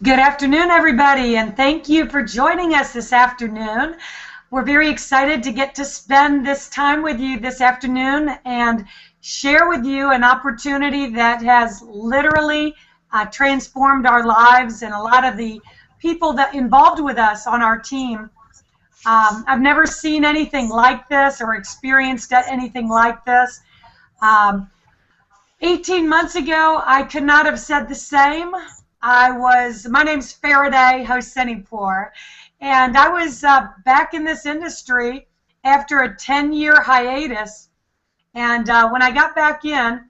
Good afternoon, everybody, and thank you for joining us this afternoon. We're very excited to get to spend this time with you this afternoon and share with you an opportunity that has literally transformed our lives and a lot of the people that involved with us on our team. I've never seen anything like this or experienced anything like this. 18 months ago, I could not have said the same. My name's Faraday Hosenipur, and I was back in this industry after a 10-year hiatus. And when I got back in,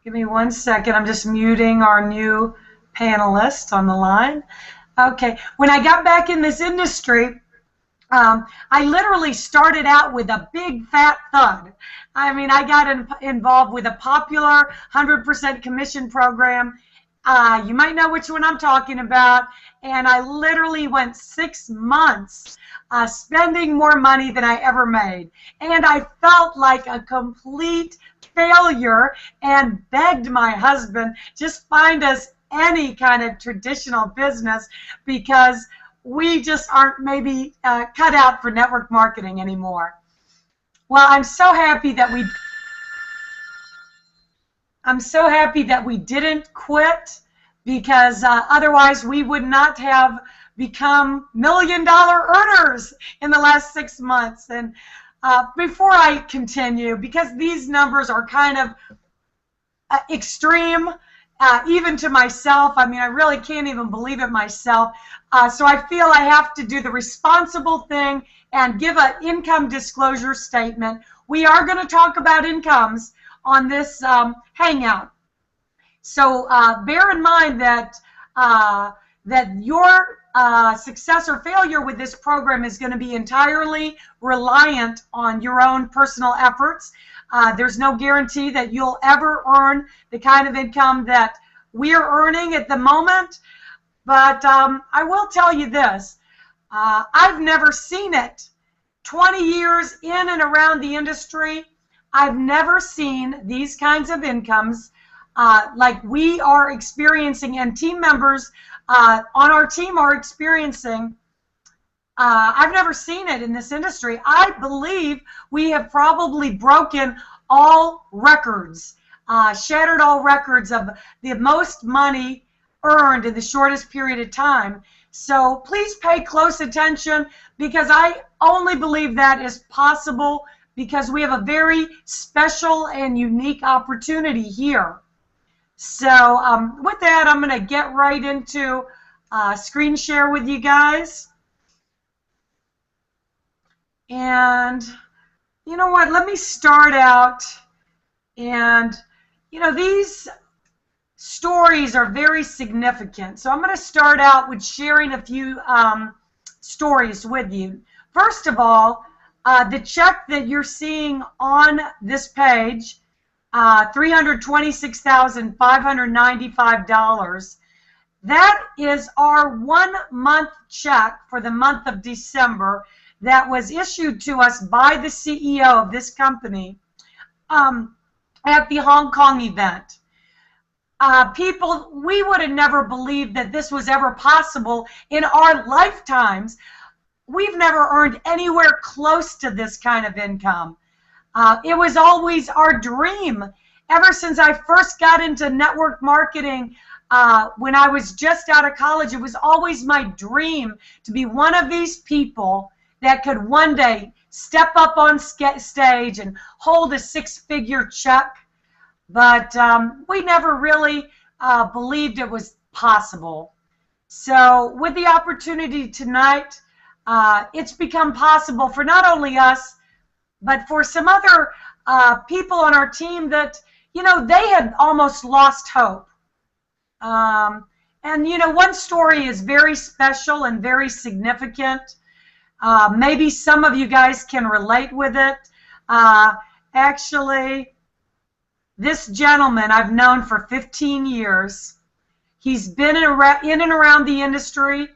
give me 1 second. I'm just muting our new panelist on the line. Okay, when I got back in this industry, I literally started out with a big fat thud. I mean, I got involved with a popular 100% commission program. You might know which one I'm talking about. And I literally went 6 months spending more money than I ever made. And I felt like a complete failure and begged my husband, just find us any kind of traditional business because we just aren't maybe cut out for network marketing anymore. Well, I'm so happy that we didn't quit, because otherwise we would not have become million-dollar earners in the last 6 months. And before I continue, because these numbers are kind of extreme, even to myself, I mean, I really can't even believe it myself. So I feel I have to do the responsible thing and give an income disclosure statement. We are going to talk about incomes on this hangout. So bear in mind that your success or failure with this program is going to be entirely reliant on your own personal efforts. There's no guarantee that you'll ever earn the kind of income that we're earning at the moment. But I will tell you this, I've never seen it. 20 years in and around the industry, I've never seen these kinds of incomes like we are experiencing and team members on our team are experiencing. I've never seen it in this industry. I believe we have probably broken all records, shattered all records of the most money earned in the shortest period of time. So please pay close attention, because I only believe that is possible because we have a very special and unique opportunity here. So with that, I'm going to get right into screen share with you guys. And you know what, let me start out. And you know, these stories are very significant. So I'm going to start out with sharing a few stories with you. First of all, the check that you're seeing on this page, $326,595, that is our 1 month check for the month of December that was issued to us by the CEO of this company at the Hong Kong event. People, we would have never believed that this was ever possible in our lifetimes. We've never earned anywhere close to this kind of income. It was always our dream. Ever since I first got into network marketing, when I was just out of college, it was always my dream to be one of these people that could one day step up on stage and hold a 6-figure check. But we never really believed it was possible. So with the opportunity tonight, it's become possible for not only us, but for some other people on our team that, you know, they had almost lost hope. And, you know, one story is very special and very significant. Maybe some of you guys can relate with it. Actually, this gentleman I've known for 15 years. He's been in and around the industry.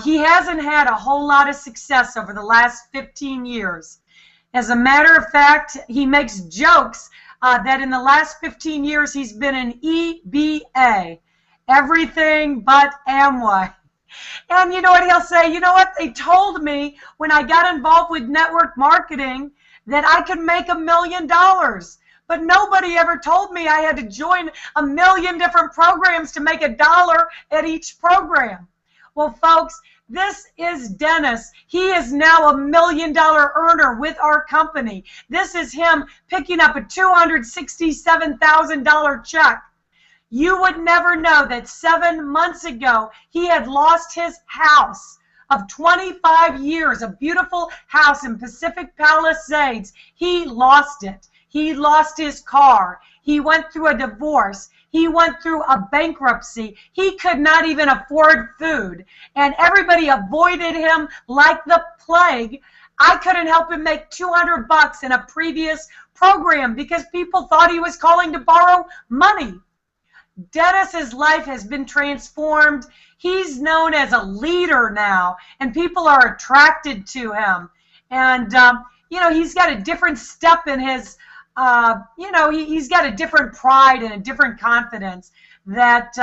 He hasn't had a whole lot of success over the last 15 years. As a matter of fact, he makes jokes that in the last 15 years he's been an EBA, everything but Amway. And you know what he'll say? You know what? They told me when I got involved with network marketing that I could make $1 million. But nobody ever told me I had to join 1 million different programs to make $1 at each program. Well, folks, this is Dennis. He is now $1 million earner with our company. This is him picking up a $267,000 check. You would never know that 7 months ago he had lost his house of 25 years, a beautiful house in Pacific Palisades. He lost it. He lost his car. He went through a divorce. He went through a bankruptcy. He could not even afford food. And everybody avoided him like the plague. I couldn't help him make $200 in a previous program because people thought he was calling to borrow money. Dennis's life has been transformed. He's known as a leader now, and people are attracted to him. And, you know, he's got a different step in his, you know, he's got a different pride and a different confidence that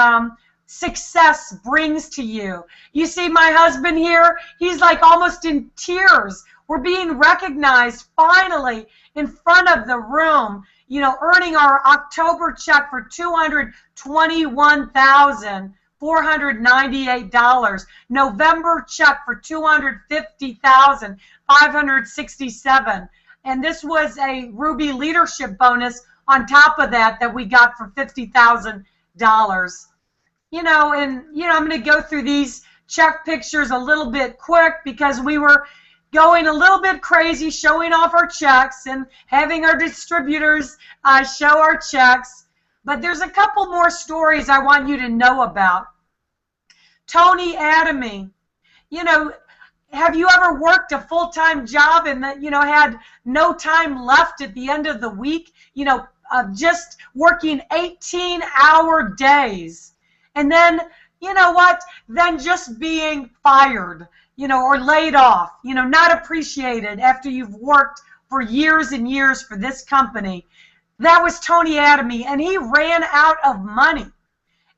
success brings to you. You see my husband here, he's like almost in tears. We're being recognized finally in front of the room, you know, earning our October check for $221,498, November check for $250,567, and this was a Ruby leadership bonus on top of that we got for $50,000. You know, and you know, I'm going to go through these check pictures a little bit quick because we were going a little bit crazy showing off our checks and having our distributors show our checks. But there's a couple more stories I want you to know about. Tony Adamy, you know, have you ever worked a full-time job and, you know, had no time left at the end of the week, you know, just working 18-hour days? And then, you know what, then just being fired, you know, or laid off, you know, not appreciated after you've worked for years and years for this company. That was Tony Adamy, and he ran out of money.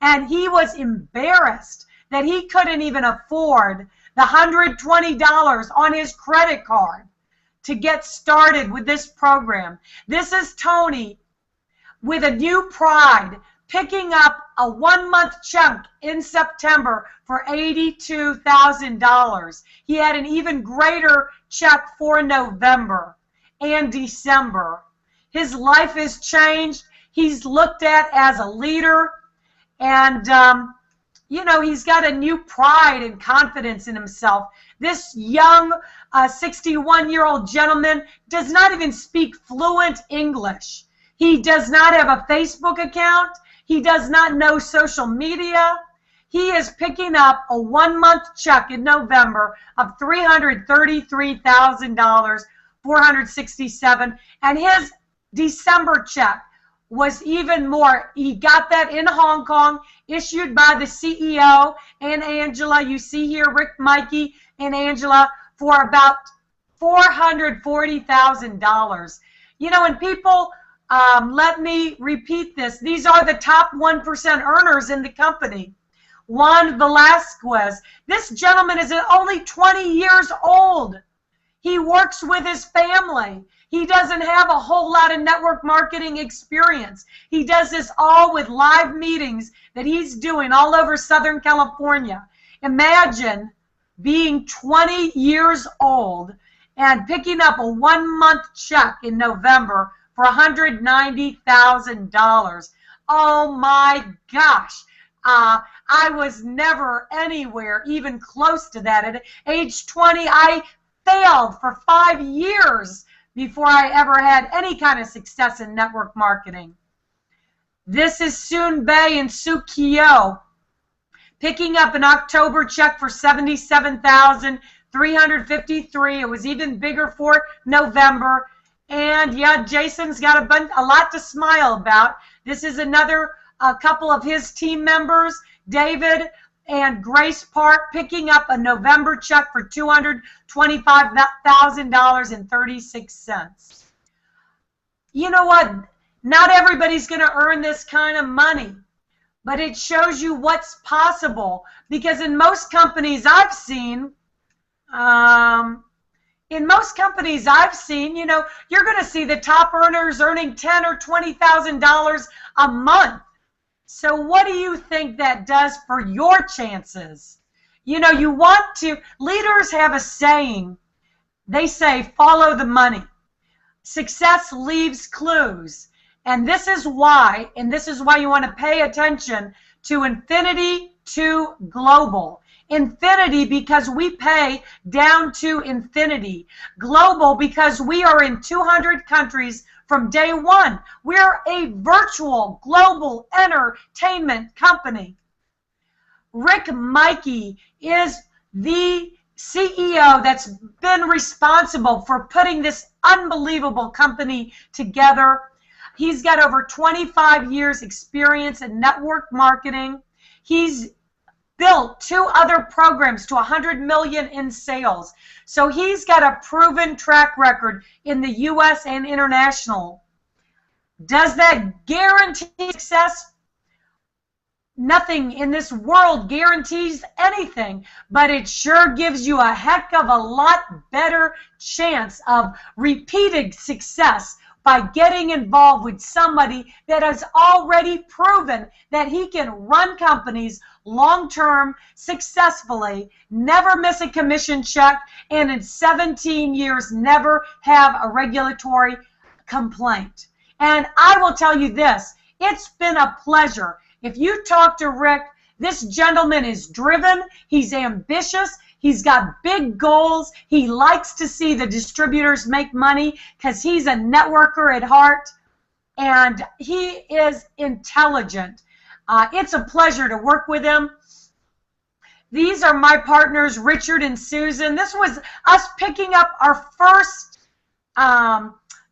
And he was embarrassed that he couldn't even afford the $120 on his credit card to get started with this program. This is Tony with a new pride, picking up a 1-month chunk in September for $82,000. He had an even greater check for November and December. His life has changed. He's looked at as a leader, and you know, he's got a new pride and confidence in himself. This young 61-year-old gentleman does not even speak fluent English. He does not have a Facebook account. He does not know social media. He is picking up a 1-month check in November of $333,467, and his December check was even more. He got that in Hong Kong, issued by the CEO and Angela. You see here Rick, Mikey, and Angela for about $440,000. You know, and people, let me repeat this. These are the top 1% earners in the company. Juan Velasquez. This gentleman is only 20 years old. He works with his family. He doesn't have a whole lot of network marketing experience. He does this all with live meetings that he's doing all over Southern California. Imagine being 20 years old and picking up a 1-month check in November for $190,000. Oh my gosh. I was never anywhere even close to that. At age 20, I failed for 5 years before I ever had any kind of success in network marketing. This is Soon Bay and Sukio picking up an October check for $77,353. It was even bigger for November. And yeah, Jason's got a lot to smile about. This is another couple of his team members, David and Grace Park, picking up a November check for $225,000.36. You know what? Not everybody's going to earn this kind of money, but it shows you what's possible. Because in most companies I've seen, you know, you're going to see the top earners earning $10,000 or $20,000 a month. So what do you think that does for your chances? You know, you want to, leaders have a saying. They say, follow the money. Success leaves clues. And this is why you want to pay attention to infinity to global. Infinity because we pay down to infinity. Global because we are in 200 countries from day one. We're a virtual global entertainment company. Rick Mikey is the CEO that's been responsible for putting this unbelievable company together. He's got over 25 years experience in network marketing. He's built 2 other programs to 100 million in sales. So he's got a proven track record in the US and international. Does that guarantee success? Nothing in this world guarantees anything, but it sure gives you a heck of a lot better chance of repeated success by getting involved with somebody that has already proven that he can run companies long-term, successfully, never miss a commission check, and in 17 years never have a regulatory complaint. And I will tell you this, it's been a pleasure. If you talk to Rick, this gentleman is driven, he's ambitious, he's got big goals, he likes to see the distributors make money because he's a networker at heart, and he is intelligent. It's a pleasure to work with him. These are my partners, Richard and Susan. This was us picking up our first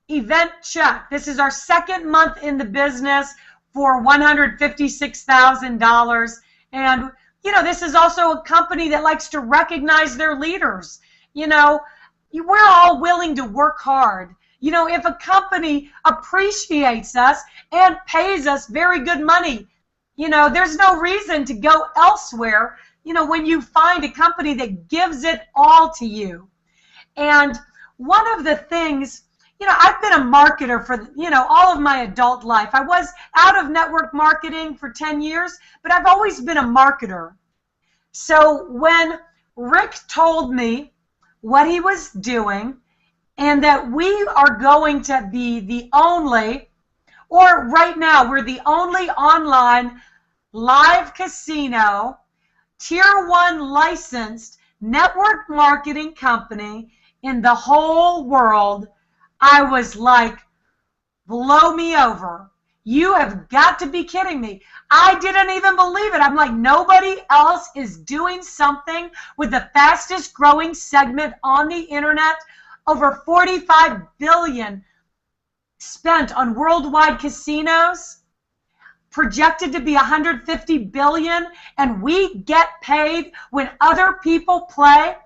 event check. This is our 2nd month in the business for $156,000. And, you know, this is also a company that likes to recognize their leaders. You know, we're all willing to work hard. You know, if a company appreciates us and pays us very good money, you know, there's no reason to go elsewhere, you know, when you find a company that gives it all to you. And one of the things, you know, I've been a marketer for, you know, all of my adult life. I was out of network marketing for 10 years, but I've always been a marketer. So when Rick told me what he was doing and that we are going to be the only, or right now we're the only online live casino, Tier 1 licensed network marketing company in the whole world, I was like, blow me over. You have got to be kidding me. I didn't even believe it. I'm like, nobody else is doing something with the fastest growing segment on the internet. Over 45 billion spent on worldwide casinos, projected to be 150 billion, and we get paid when other people play.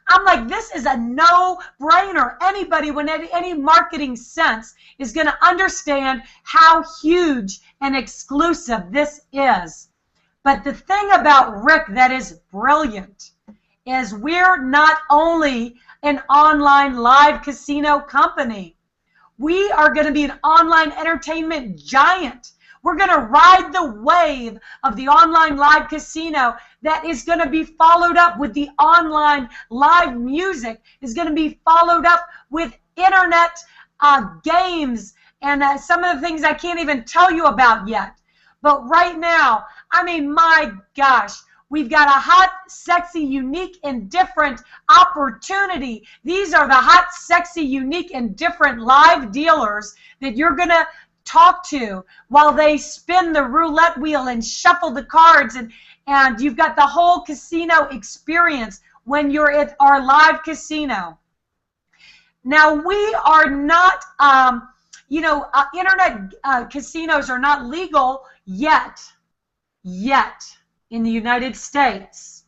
I'm like, this is a no-brainer. Anybody with any marketing sense is going to understand how huge and exclusive this is. But the thing about Rick that is brilliant is we're not only an online live casino company. We are going to be an online entertainment giant. We're going to ride the wave of the online live casino that is going to be followed up with the online live music, is going to be followed up with internet games and some of the things I can't even tell you about yet. But right now, I mean, my gosh, we've got a hot, sexy, unique, and different opportunity. These are the hot, sexy, unique, and different live dealers that you're going to talk to while they spin the roulette wheel and shuffle the cards, and you've got the whole casino experience when you're at our live casino. Now, we are not, internet casinos are not legal yet in the United States.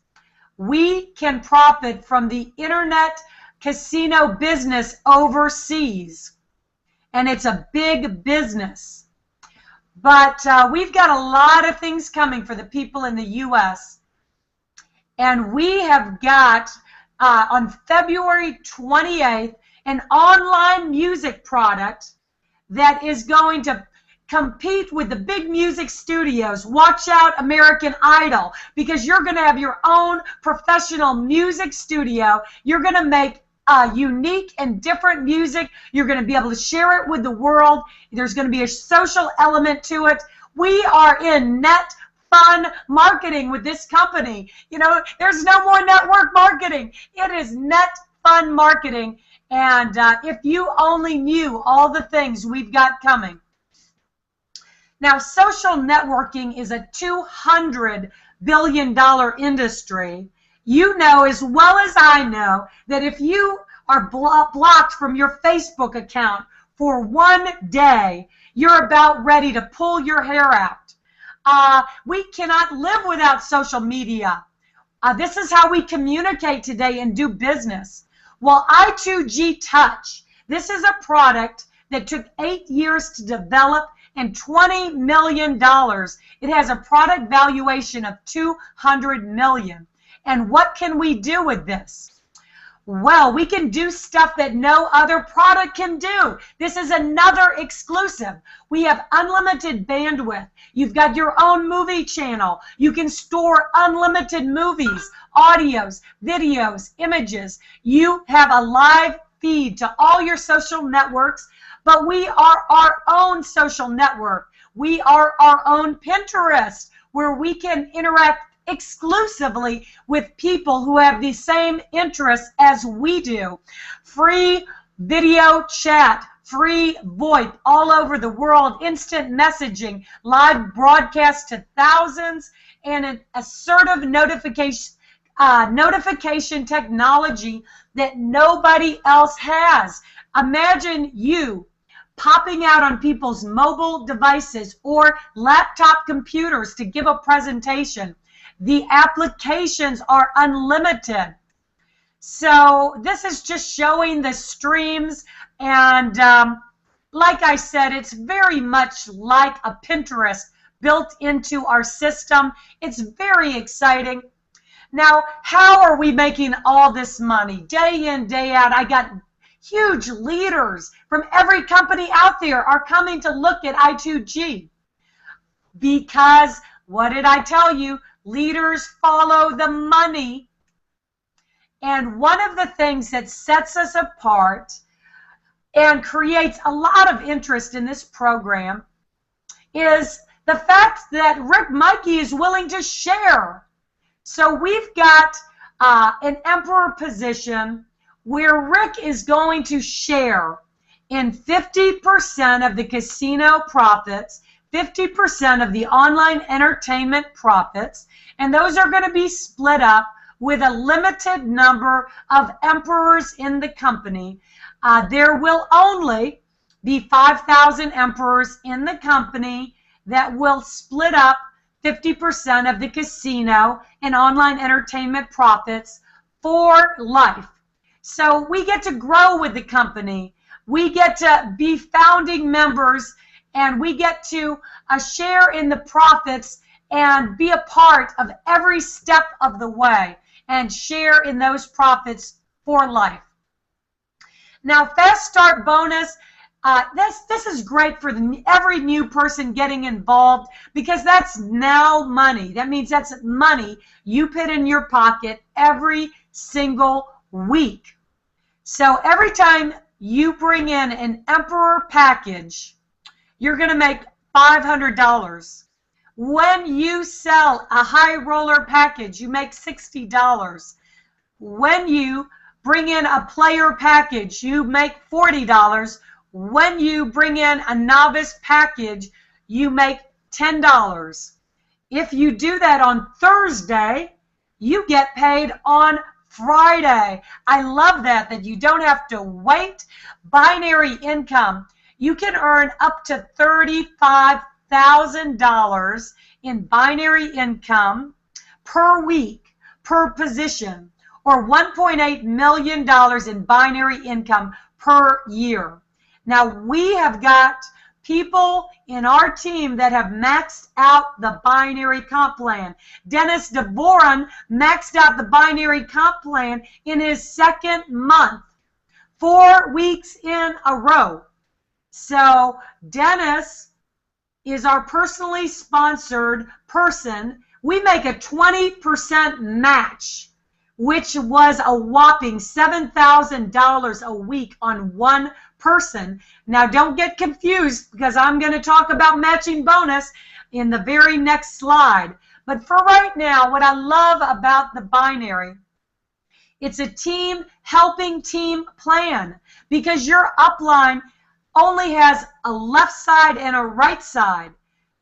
We can profit from the internet casino business overseas. And it's a big business. But we've got a lot of things coming for the people in the U.S. And we have got, on February 28th, an online music product that is going to compete with the big music studios. Watch out, American Idol, because you're going to have your own professional music studio. You're going to make unique and different music. You're going to be able to share it with the world. There's going to be a social element to it. We are in net fun marketing with this company. You know, there's no more network marketing. It is net fun marketing. And if you only knew all the things we've got coming. Now, social networking is a $200 billion industry. You know as well as I know that if you are blocked from your Facebook account for one day, you're about ready to pull your hair out. We cannot live without social media. This is how we communicate today and do business. Well, i2g Touch, this is a product that took 8 years to develop and $20 million. It has a product valuation of $200 million. And what can we do with this? Well, we can do stuff that no other product can do. This is another exclusive. We have unlimited bandwidth. You've got your own movie channel. You can store unlimited movies, audios, videos, images. You have a live feed to all your social networks, but we are our own social network. We are our own Pinterest, where we can interact exclusively with people who have the same interests as we do. Free video chat, free VoIP all over the world, instant messaging, live broadcast to thousands, and an assertive notification technology that nobody else has. Imagine you popping out on people's mobile devices or laptop computers to give a presentation. The applications are unlimited. So this is just showing the streams, and like I said, it's very much like a Pinterest built into our system. It's very exciting. Now, how are we making all this money? Day in, day out, I got huge leaders from every company out there are coming to look at i2g. Because, what did I tell you? Leaders follow the money. And one of the things that sets us apart and creates a lot of interest in this program is the fact that Rick Mikey is willing to share. So we've got an emperor position where Rick is going to share in 50% of the casino profits, 50% of the online entertainment profits, and those are going to be split up with a limited number of emperors in the company. There will only be 5,000 emperors in the company that will split up 50% of the casino and online entertainment profits for life. So we get to grow with the company. We get to be founding members, and we get to share in the profits and be a part of every step of the way and share in those profits for life. Now, Fast Start Bonus, this is great for every new person getting involved, because that's now money. That means that's money you put in your pocket every single week. So every time you bring in an Emperor package, you're going to make $500. When you sell a high roller package, you make $60. When you bring in a player package, you make $40. When you bring in a novice package, you make $10. If you do that on Thursday, you get paid on Friday. I love that you don't have to wait. Binary income. You can earn up to $35,000 in binary income per week, per position, or $1.8 million in binary income per year. Now, we have got people in our team that have maxed out the binary comp plan. Dennis DeVoren maxed out the binary comp plan in his second month, 4 weeks in a row. So Dennis is our personally sponsored person. We make a 20% match, which was a whopping $7,000 a week on one person. Now, don't get confused, because I'm going to talk about matching bonus in the very next slide. But for right now, what I love about the binary, it's a team helping team plan, because your upline only has a left side and a right side.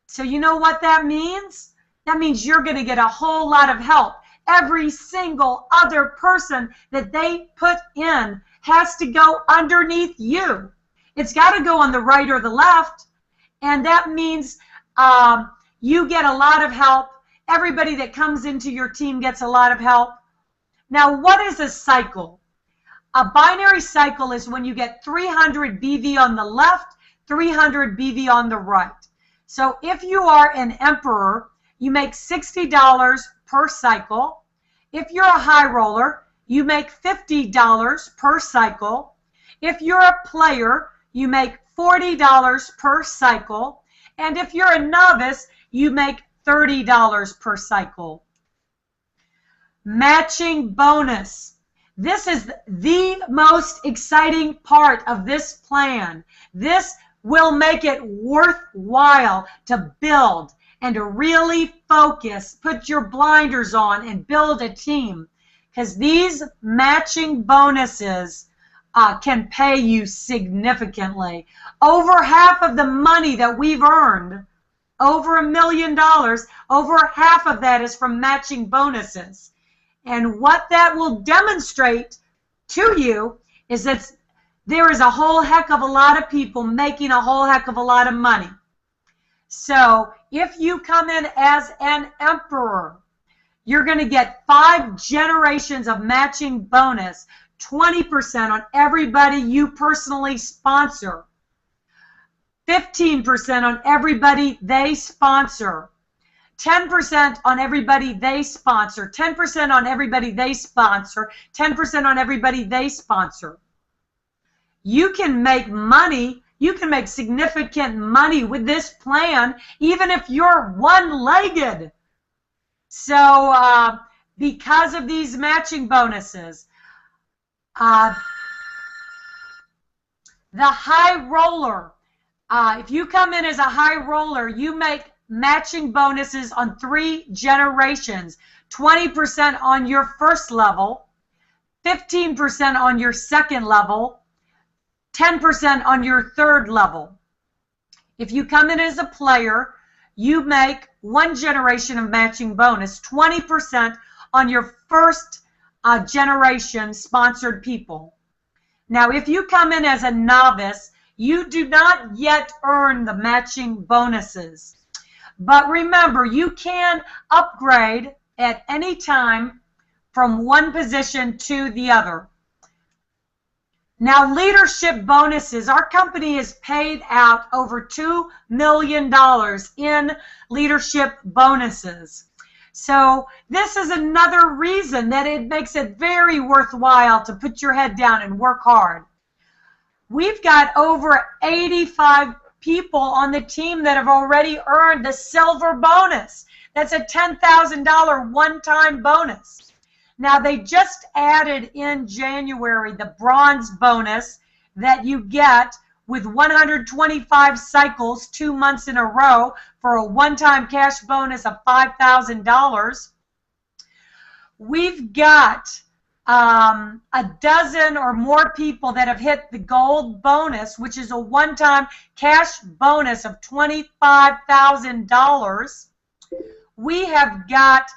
So you know what that means? That means you're going to get a whole lot of help. Every single other person that they put in has to go underneath you. It's got to go on the right or the left, and that means you get a lot of help. Everybody that comes into your team gets a lot of help. Now, what is a cycle? A binary cycle is when you get 300 BV on the left, 300 BV on the right. So if you are an emperor, you make $60 per cycle. If you're a high roller, you make $50 per cycle. If you're a player, you make $40 per cycle. And if you're a novice, you make $30 per cycle. Matching bonus. This is the most exciting part of this plan. This will make it worthwhile to build and to really focus, put your blinders on, and build a team. Because these matching bonuses can pay you significantly. Over half of the money that we've earned, over $1 million, over half of that is from matching bonuses. And what that will demonstrate to you is that there is a whole heck of a lot of people making a whole heck of a lot of money. So if you come in as an emperor, you're going to get 5 generations of matching bonus, 20% on everybody you personally sponsor, 15% on everybody they sponsor, 10% on everybody they sponsor, 10% on everybody they sponsor, 10% on everybody they sponsor. You can make money. You can make significant money with this plan, even if you're one-legged. So because of these matching bonuses, the high roller, if you come in as a high roller, you make matching bonuses on 3 generations, 20% on your first level, 15% on your second level, 10% on your third level. If you come in as a player, you make 1 generation of matching bonus, 20% on your first generation sponsored people. Now, if you come in as a novice, you do not yet earn the matching bonuses. But remember, you can upgrade at any time from one position to the other. Now, leadership bonuses. Our company has paid out over $2 million in leadership bonuses. So this is another reason that it makes it very worthwhile to put your head down and work hard. We've got over 85 people on the team that have already earned the silver bonus. That's a $10,000 one-time bonus. Now, they just added in January the bronze bonus that you get with 125 cycles 2 months in a row for a one-time cash bonus of $5,000. We've got a dozen or more people that have hit the gold bonus, which is a one-time cash bonus of $25,000. We have got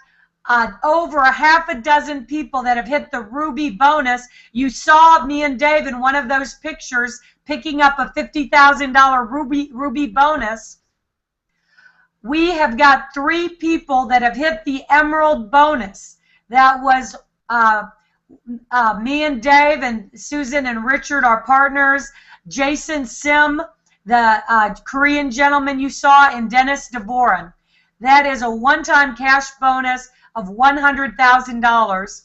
over a half a dozen people that have hit the ruby bonus. You saw me and Dave in one of those pictures picking up a $50,000 ruby bonus. We have got 3 people that have hit the emerald bonus. That was me and Dave and Susan and Richard, our partners, Jason Sim, the Korean gentleman you saw, and Dennis Dvorin. That is a one-time cash bonus of $100,000.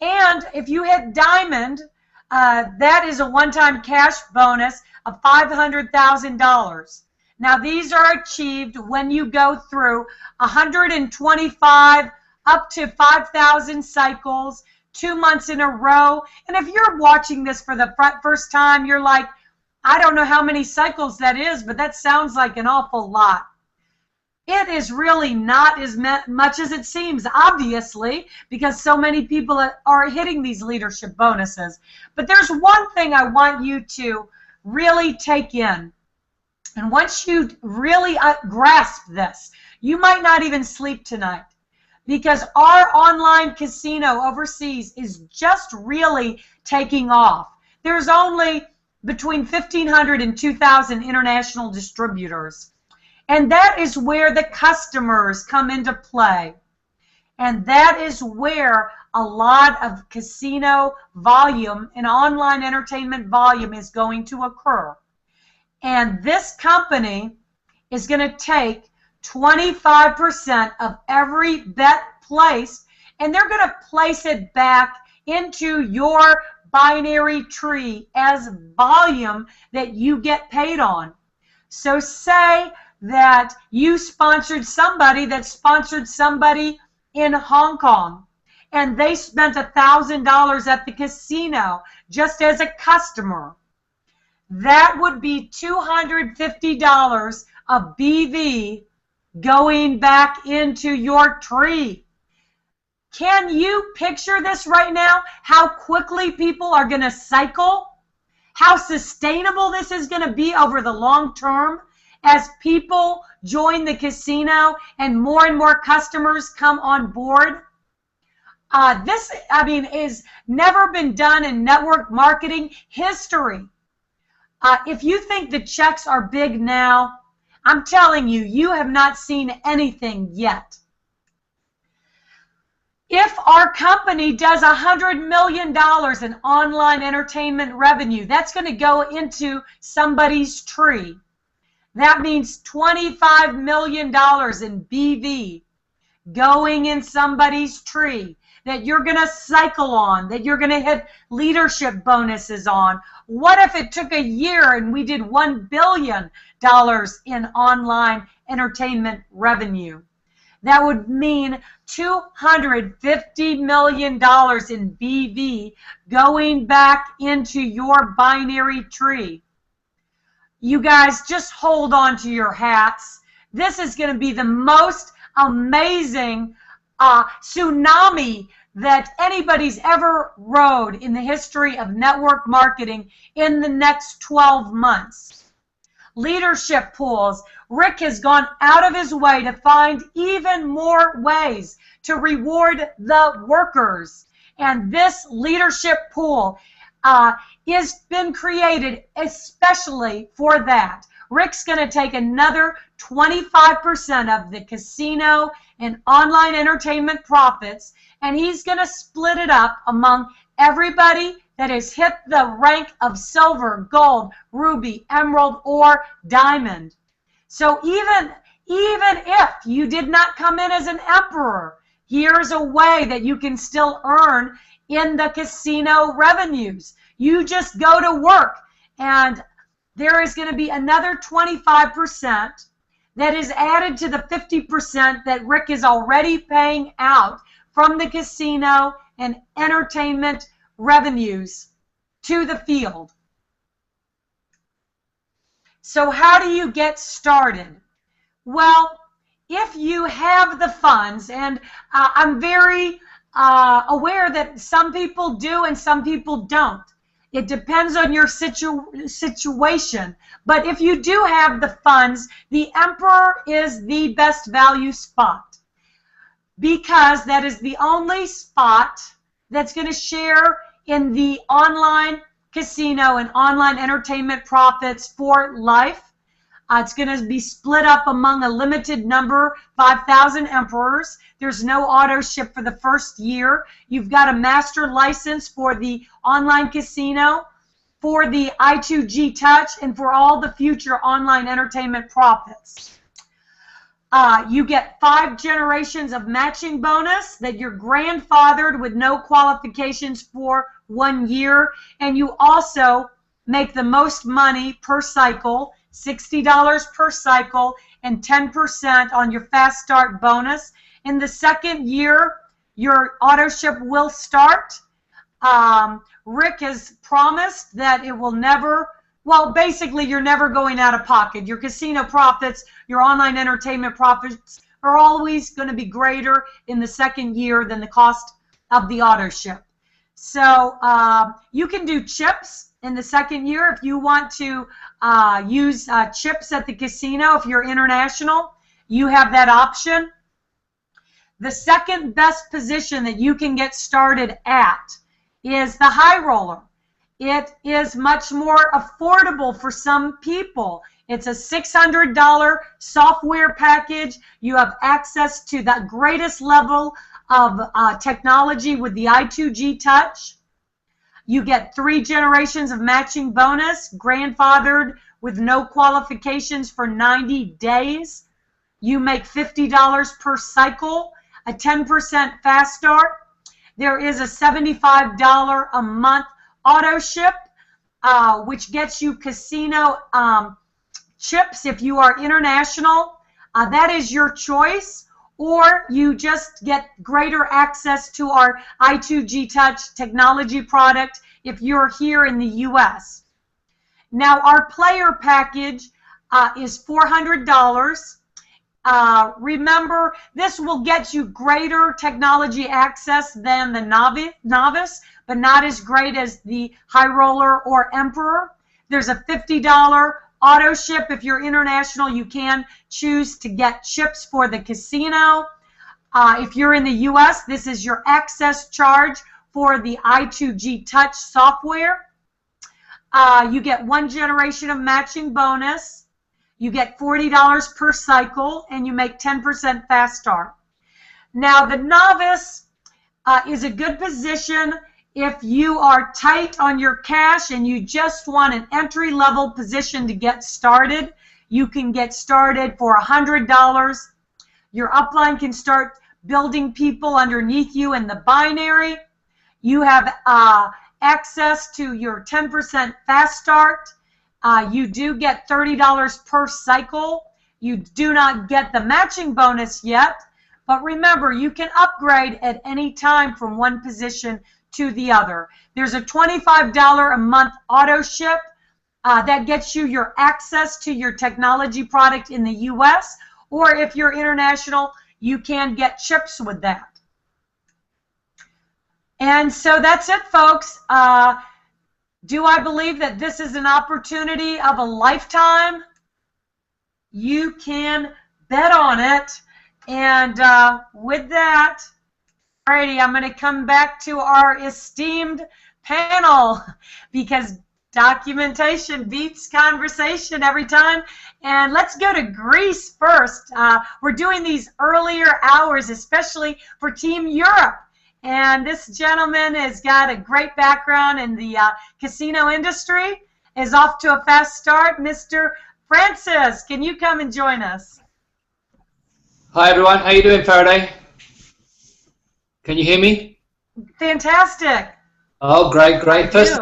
And if you hit diamond, that is a one-time cash bonus of $500,000. Now, these are achieved when you go through 125 up to 5,000 cycles, 2 months in a row. And if you're watching this for the first time, you're like, I don't know how many cycles that is, but that sounds like an awful lot. It is really not as much as it seems, obviously, because so many people are hitting these leadership bonuses. But there's one thing I want you to really take in. And once you really grasp this, you might not even sleep tonight, because our online casino overseas is just really taking off. There's only between 1,500 and 2,000 international distributors. And that is where the customers come into play. And that is where a lot of casino volume and online entertainment volume is going to occur. And this company is going to take 25% of every bet placed, and they're going to place it back into your binary tree as volume that you get paid on. So say that you sponsored somebody that sponsored somebody in Hong Kong, and they spent $1,000 at the casino just as a customer. That would be $250 of BV going back into your tree. Can you picture this right now? How quickly people are going to cycle? How sustainable this is going to be over the long term as people join the casino and more customers come on board? This, is never been done in network marketing history. If you think the checks are big now, I'm telling you, you have not seen anything yet. If our company does $100 million in online entertainment revenue, that's going to go into somebody's tree. That means $25 million in BV going in somebody's tree that you're going to cycle on, that you're going to hit leadership bonuses on. What if it took a year and we did $1 billion in online entertainment revenue? That would mean $250 million in BV going back into your binary tree. You guys, just hold on to your hats. This is going to be the most amazing tsunami that anybody's ever rode in the history of network marketing in the next 12 months. Leadership pools. Rick has gone out of his way to find even more ways to reward the workers. And this leadership pool has been created especially for that. Rick's going to take another 25% of the casino and online entertainment profits, and he's going to split it up among everybody that has hit the rank of silver, gold, ruby, emerald, or diamond. So even if you did not come in as an emperor, here's a way that you can still earn in the casino revenues. You just go to work, and there is going to be another 25% that is added to the 50% that Rick is already paying out from the casino and entertainment revenues to the field. So how do you get started? Well, if you have the funds, and I'm very aware that some people do and some people don't. It depends on your situation. But if you do have the funds, the Emperor is the best value spot, because that is the only spot that's going to share in the online casino and online entertainment profits for life. It's going to be split up among a limited number, 5,000 emperors. There's no auto ship for the first year. You've got a master license for the online casino. for the i2g Touch and for all the future online entertainment profits. You get 5 generations of matching bonus that you're grandfathered with no qualifications for 1 year, and you also make the most money per cycle, $60 per cycle, and 10% on your fast start bonus. In the second year, your auto ship will start. Rick has promised that it will never, well, basically you're never going out of pocket. Your casino profits, your online entertainment profits are always going to be greater in the second year than the cost of the auto ship. So you can do chips in the second year if you want to use chips at the casino. If you're international, you have that option. The second best position that you can get started at is the high roller. It is much more affordable for some people. It's a $600 software package. You have access to the greatest level of technology with the i2g Touch. You get 3 generations of matching bonus, grandfathered with no qualifications for 90 days. You make $50 per cycle, a 10% fast start. There is a $75 a month auto ship, which gets you casino chips if you are international. That is your choice, or you just get greater access to our i2g Touch technology product if you're here in the US. Now, our player package is $400. Remember, this will get you greater technology access than the novice, but not as great as the high roller or emperor. There's a $50 auto ship. If you're international, you can choose to get chips for the casino. If you're in the US, this is your access charge for the i2g Touch software. You get 1 generation of matching bonus. You get $40 per cycle, and you make 10% fast start. Now, the novice is a good position if you are tight on your cash and you just want an entry-level position to get started. You can get started for $100. Your upline can start building people underneath you in the binary. You have access to your 10% fast start. You do get $30 per cycle. You do not get the matching bonus yet, but remember, you can upgrade at any time from one position to the other. There's a $25 a month auto ship that gets you your access to your technology product in the US, or if you're international, you can get chips with that. And so that's it, folks. Do I believe that this is an opportunity of a lifetime? You can bet on it. And with that, alrighty, I'm going to come back to our esteemed panel because documentation beats conversation every time. And let's go to Greece first. We're doing these earlier hours, especially for Team Europe. And this gentleman has got a great background in the casino industry, is off to a fast start. Mr. Francis, can you come and join us? Hi, everyone. How you doing, Faraday? Can you hear me? Fantastic. Oh, great, great. First,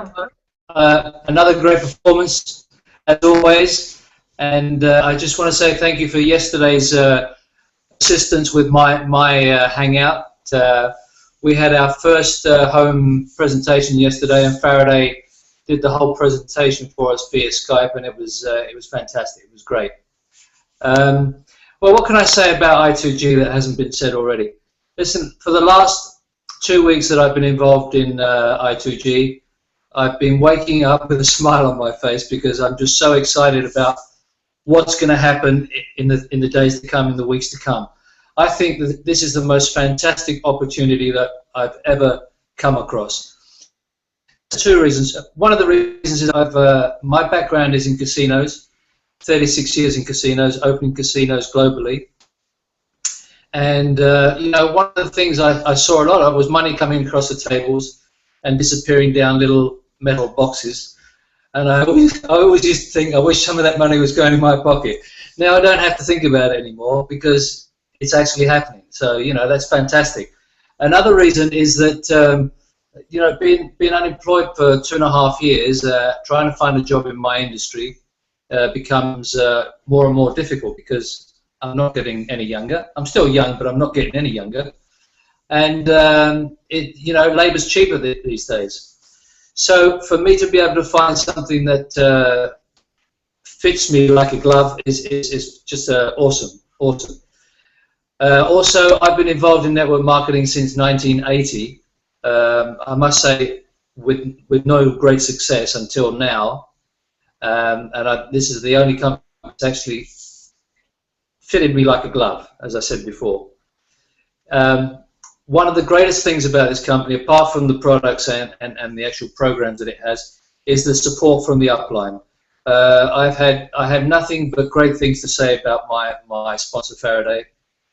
another great performance, as always. And I just want to say thank you for yesterday's assistance with my hangout. We had our first home presentation yesterday, and Faraday did the whole presentation for us via Skype, and it was fantastic. It was great. Well, what can I say about i2g that hasn't been said already? Listen, for the last 2 weeks that I've been involved in i2g, I've been waking up with a smile on my face because I'm just so excited about what's going to happen in the days to come, in the weeks to come. I think that this is the most fantastic opportunity that I've ever come across. 2 reasons. One of the reasons is my background is in casinos, 36 years in casinos, opening casinos globally. And you know, one of the things I saw a lot of was money coming across the tables and disappearing down little metal boxes. And I always used to think, I wish some of that money was going in my pocket. Now I don't have to think about it anymore because it's actually happening. So, you know, that's fantastic. Another reason is that, you know, being unemployed for 2.5 years, trying to find a job in my industry becomes more and more difficult because I'm not getting any younger. I'm still young, but I'm not getting any younger. And, you know, labor's cheaper these days. So for me to be able to find something that fits me like a glove is just awesome, awesome. Also, I've been involved in network marketing since 1980. I must say, with no great success until now. This is the only company that's actually fitted me like a glove, as I said before. One of the greatest things about this company, apart from the products and the actual programs that it has, is the support from the upline. I have nothing but great things to say about my sponsor Faraday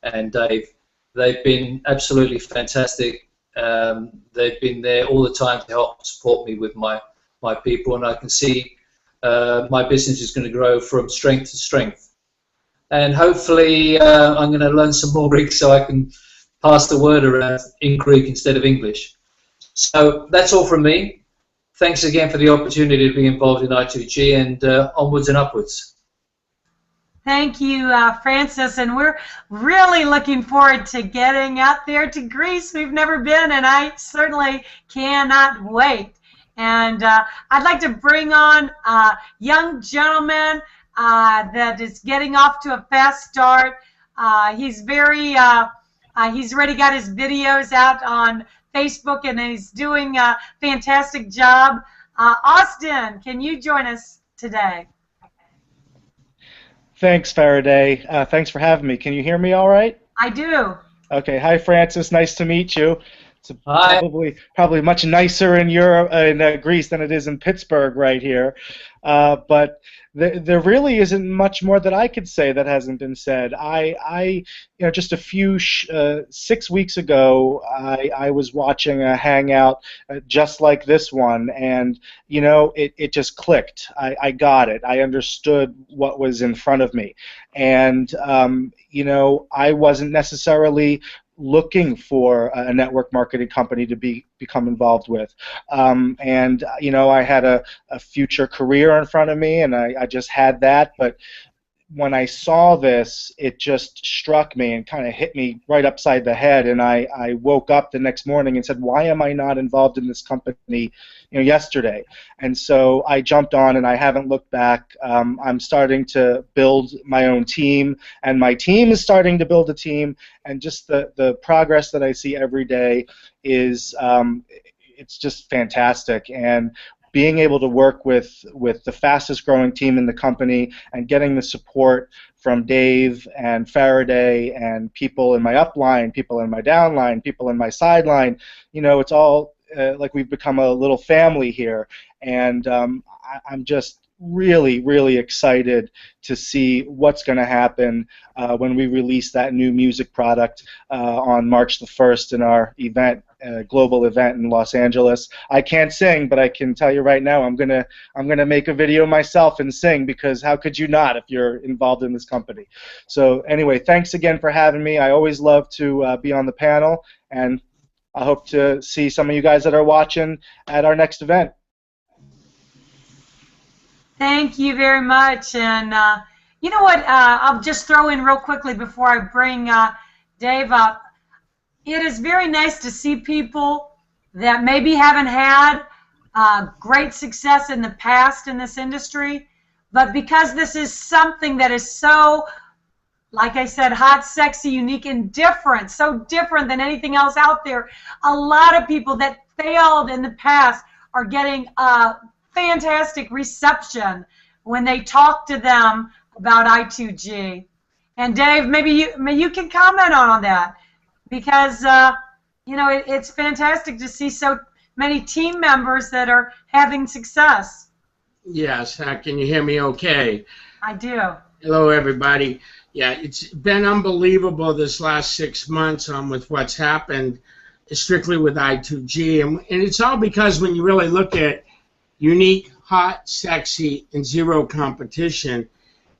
and Dave. They've been absolutely fantastic. They've been there all the time to help support me with my people, and I can see my business is going to grow from strength to strength. And hopefully I'm going to learn some more Greek so I can pass the word around in Greek instead of English. So that's all from me. Thanks again for the opportunity to be involved in i2g, and onwards and upwards. Thank you, Francis, and we're really looking forward to getting out there to Greece. We've never been, and I certainly cannot wait. And I'd like to bring on a young gentleman that is getting off to a fast start. He's already got his videos out on Facebook, and he's doing a fantastic job. Austin, can you join us today? Thanks, Faraday. Thanks for having me. Can you hear me all right? I do. Okay. Hi, Francis. Nice to meet you. It's Hi. probably much nicer in Europe, in Greece, than it is in Pittsburgh right here. But there really isn't much more that I could say that hasn't been said. You know, just a few 6 weeks ago, I was watching a hangout just like this one, and you know, it just clicked. I got it. I understood what was in front of me, and you know, I wasn't necessarily looking for a network marketing company to become involved with, and you know, I had a future career in front of me, and I just had that. But when I saw this, it just struck me and kind of hit me right upside the head, and I woke up the next morning and said, why am I not involved in this company, you know, yesterday? And so I jumped on, and I haven't looked back. I'm starting to build my own team, and my team is starting to build a team, and just the progress that I see every day is it's just fantastic. And being able to work with the fastest growing team in the company and getting the support from Dave and Faraday and people in my upline, people in my downline, people in my sideline, you know, it's all like we've become a little family here. And I'm just really, really excited to see what's going to happen when we release that new music product on March the 1st in our event, global event in Los Angeles. I can't sing, but I can tell you right now, I'm gonna make a video myself and sing, because how could you not if you're involved in this company? So anyway, thanks again for having me. I always love to be on the panel, and I hope to see some of you guys that are watching at our next event. Thank you very much. And you know what? I'll just throw in real quickly before I bring Dave up. It is very nice to see people that maybe haven't had great success in the past in this industry, but because this is something that is so, like I said, hot, sexy, unique, and different, so different than anything else out there, a lot of people that failed in the past are getting fantastic reception when they talk to them about i2g. And Dave, maybe you can comment on that, because you know, it's fantastic to see so many team members that are having success. Yes, can you hear me okay? I do. Hello, everybody. Yeah, it's been unbelievable this last 6 months with what's happened, strictly with i2g, and it's all because when you really look at unique hot, sexy, and zero competition.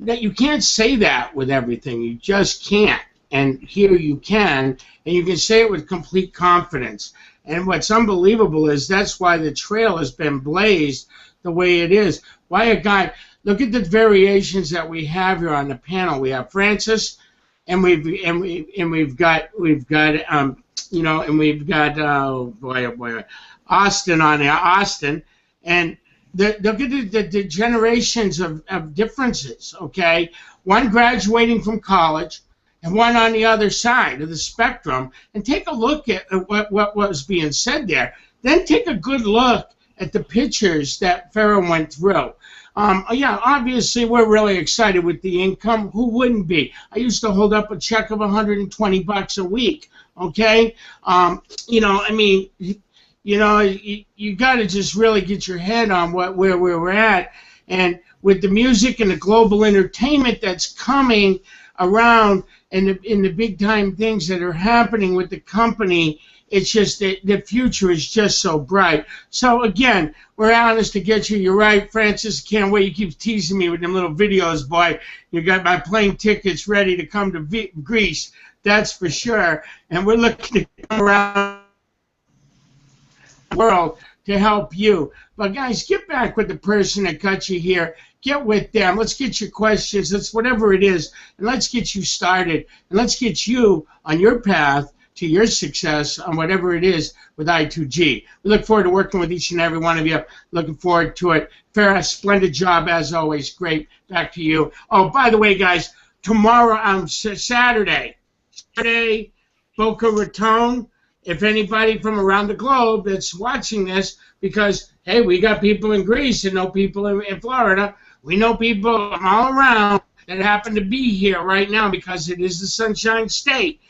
That you can't say that with everything. You just can't. And here you can, and you can say it with complete confidence. And what's unbelievable is that's why the trail has been blazed the way it is. Why a guy? Look at the variations that we have here on the panel. We have Francis, and we've got Austin on there. Austin, and look at the generations of differences. Okay, one graduating from college, and one on the other side of the spectrum, and take a look at what was being said there. Then take a good look at the pictures that Farrah went through. Yeah, obviously we're really excited with the income. Who wouldn't be? I used to hold up a check of $120 a week. Okay, you know, I mean, you know, you got to just really get your head on where we're at, and with the music and the global entertainment that's coming around, and the big time things that are happening with the company. It's just that the future is just so bright. So again, we're honest to get you. You're right, Francis. Can't wait. You keep teasing me with them little videos, boy. You got my plane tickets ready to come to Greece. That's for sure. And we're looking to come around the world to help you. But guys, get back with the person that got you here. Get with them. Let's get your questions. Let's whatever it is, and let's get you started. And let's get you on your path to your success on whatever it is with i2g. We look forward to working with each and every one of you. Looking forward to it. Farrah, splendid job as always. Great. Back to you. Oh, by the way, guys, tomorrow on Saturday, Boca Raton. If anybody from around the globe that's watching this, because, hey, we got people in Greece and know people in Florida. We know people all around that happen to be here right now because it is the Sunshine State.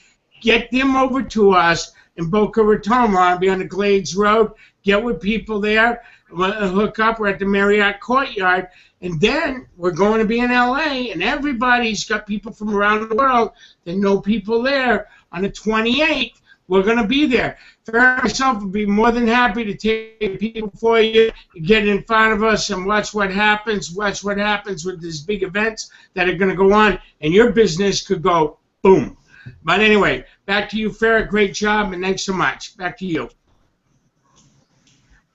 Get them over to us in Boca Raton. We're on the Glades Road. Get with people there. Hook up. We're at the Marriott Courtyard. And then we're going to be in L.A., and everybody's got people from around the world that know people there. On the 28th, we're going to be there. Farrah myself would be more than happy to take people for you, get in front of us, and watch what happens with these big events that are going to go on, and your business could go boom. But anyway, back to you, Farrah. Great job, and thanks so much. Back to you.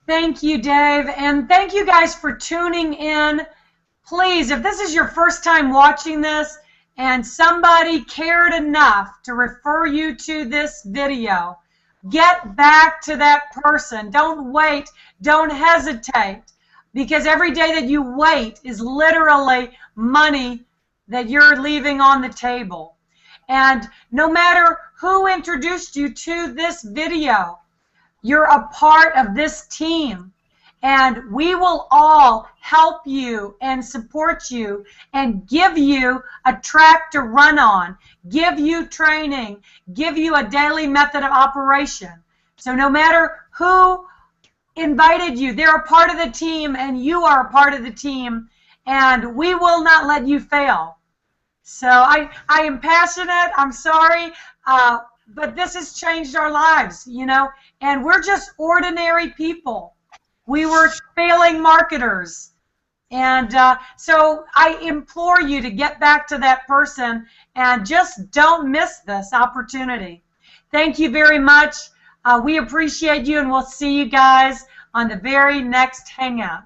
Thank you, Dave, and thank you guys for tuning in. Please, if this is your first time watching this and somebody cared enough to refer you to this video, get back to that person. Don't wait. Don't hesitate, because every day that you wait is literally money that you're leaving on the table. And no matter who introduced you to this video, you're a part of this team. And we will all help you and support you and give you a track to run on, give you training, give you a daily method of operation. So no matter who invited you, they're a part of the team, and you are a part of the team, and we will not let you fail. So I am passionate. I'm sorry, but this has changed our lives, you know, and we're just ordinary people. We were failing marketers. And so I implore you to get back to that person and just don't miss this opportunity. Thank you very much. We appreciate you, and we'll see you guys on the very next Hangout.